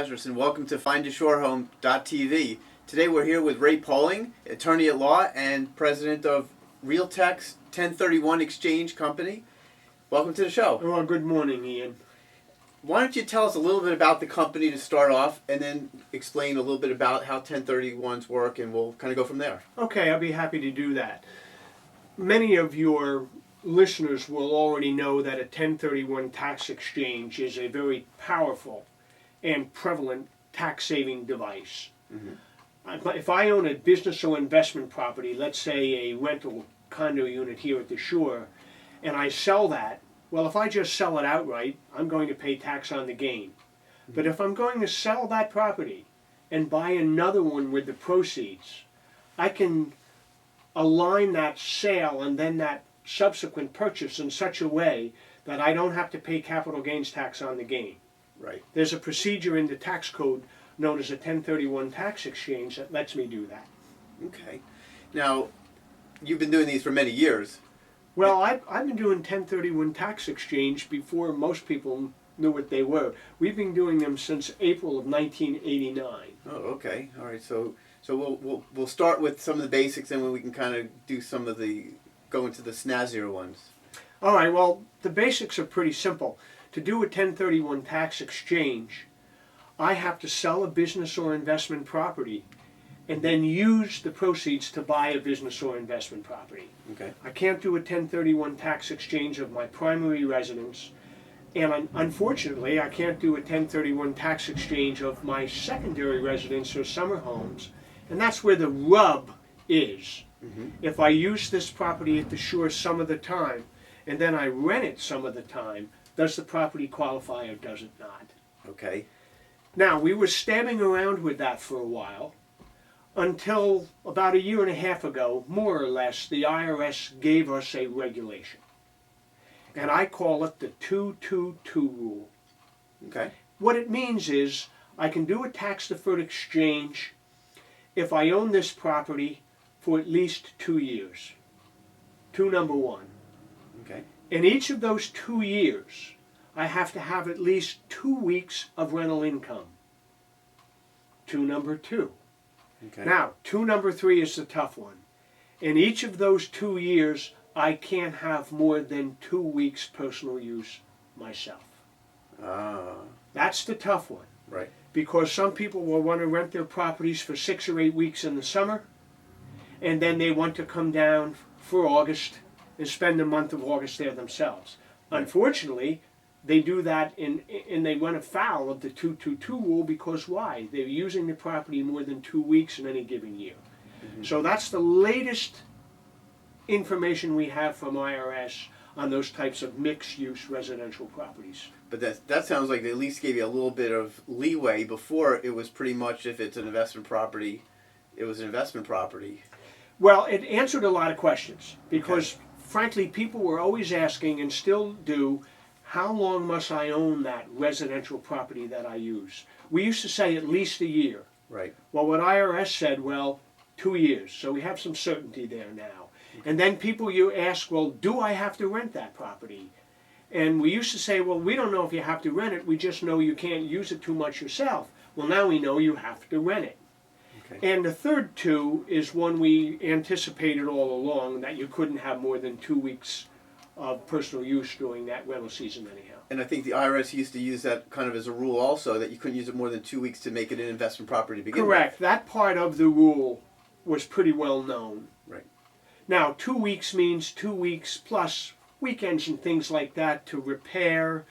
Lazarus, and welcome to FindYourShoreHome.tv. Today we're here with Ray Pauling, attorney at law and president of Realtex 1031 Exchange Company. Welcome to the show. Well, good morning, Ian. Why don't you tell us a little bit about the company to start off, and then explain a little bit about how 1031s work, and we'll kind of go from there. Okay, I'll be happy to do that. Many of your listeners will already know that a 1031 tax exchange is a very powerful and prevalent tax-saving device. If I own a business or investment property, let's say a rental condo unit here at the shore, and I sell that, well, if I just sell it outright, I'm going to pay tax on the gain. But if I'm going to sell that property and buy another one with the proceeds, I can align that sale and then that subsequent purchase in such a way that I don't have to pay capital gains tax on the gain. Right. There's a procedure in the tax code known as a 1031 tax exchange that lets me do that. Okay. Now, you've been doing these for many years. Well, I've been doing 1031 tax exchange before most people knew what they were. We've been doing them since April of 1989. Oh, okay. All right. So we'll start with some of the basics, and then we can kind of do some of the go into the snazzier ones. All right. Well, the basics are pretty simple. To do a 1031 tax exchange, I have to sell a business or investment property and then use the proceeds to buy a business or investment property. Okay. I can't do a 1031 tax exchange of my primary residence, and unfortunately I can't do a 1031 tax exchange of my secondary residence or summer homes, and that's where the rub is. If I use this property at the shore some of the time and then I rent it some of the time, does the property qualify or does it not? Okay. Now, we were stabbing around with that for a while until about a year and a half ago, more or less, the IRS gave us a regulation. And I call it the 222 rule. Okay. What it means is I can do a tax-deferred exchange if I own this property for at least 2 years. Number one. Okay. In each of those 2 years, I have to have at least 2 weeks of rental income. Number two. Okay. Now, number three is the tough one. In each of those 2 years, I can't have more than 2 weeks personal use myself. That's the tough one. Right. Because some people will want to rent their properties for 6 or 8 weeks in the summer, and then they want to come down for August and spend the month of August there themselves. Right. Unfortunately, they do that and they run afoul of the 222 rule because why? They're using the property more than 2 weeks in any given year. So that's the latest information we have from IRS on those types of mixed-use residential properties. But that sounds like they at least gave you a little bit of leeway. Before, it was pretty much if it's an investment property, it was an investment property. Well, it answered a lot of questions because, frankly, people were always asking and still do, how long must I own that residential property that I use? We used to say at least a year. Right. Well, what IRS said, well, 2 years. So we have some certainty there now. And then people you ask, well, do I have to rent that property? And we used to say, well, we don't know if you have to rent it. We just know you can't use it too much yourself. Well, now we know you have to rent it. Okay. And the third two is one we anticipated all along, that you couldn't have more than 2 weeks of personal use during that rental season anyhow. And I think the IRS used to use that kind of as a rule also, that you couldn't use it more than 2 weeks to make it an investment property to begin Correct. That part of the rule was pretty well known. Right. Now, 2 weeks means 2 weeks plus weekends and things like that to repair,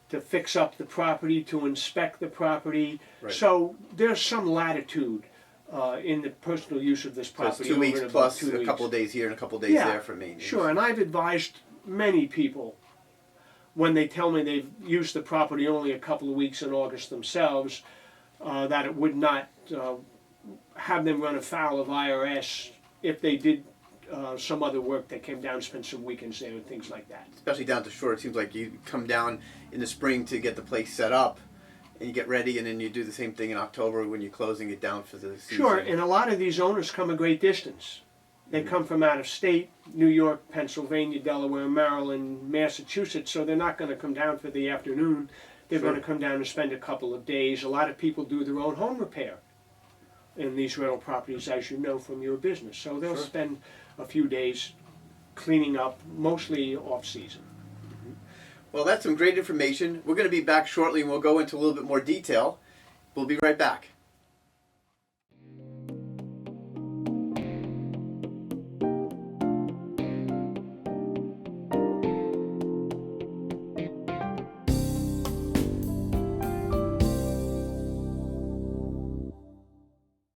to fix up the property, to inspect the property. Right. So there's some latitude in the personal use of this So property. it's 2 weeks over and plus above 2 a weeks. couple of days here and a couple of days there for maintenance. Sure, and I've advised many people when they tell me they've used the property only a couple of weeks in August themselves, that it would not have them run afoul of IRS if they did some other work. They came down, spent some weekends there and things like that. Especially down to shore, it seems like you come down in the spring to get the place set up, and you get ready, and then you do the same thing in October when you're closing it down for the season. Sure, and a lot of these owners come a great distance. They come from out of state, New York, Pennsylvania, Delaware, Maryland, Massachusetts, so they're not going to come down for the afternoon. They're Sure. going to come down and spend a couple of days. A lot of people do their own home repair in these rental properties, as you know from your business. So they'll Sure. spend a few days cleaning up, mostly off-season. Well, that's some great information. We're going to be back shortly and we'll go into a little bit more detail. We'll be right back.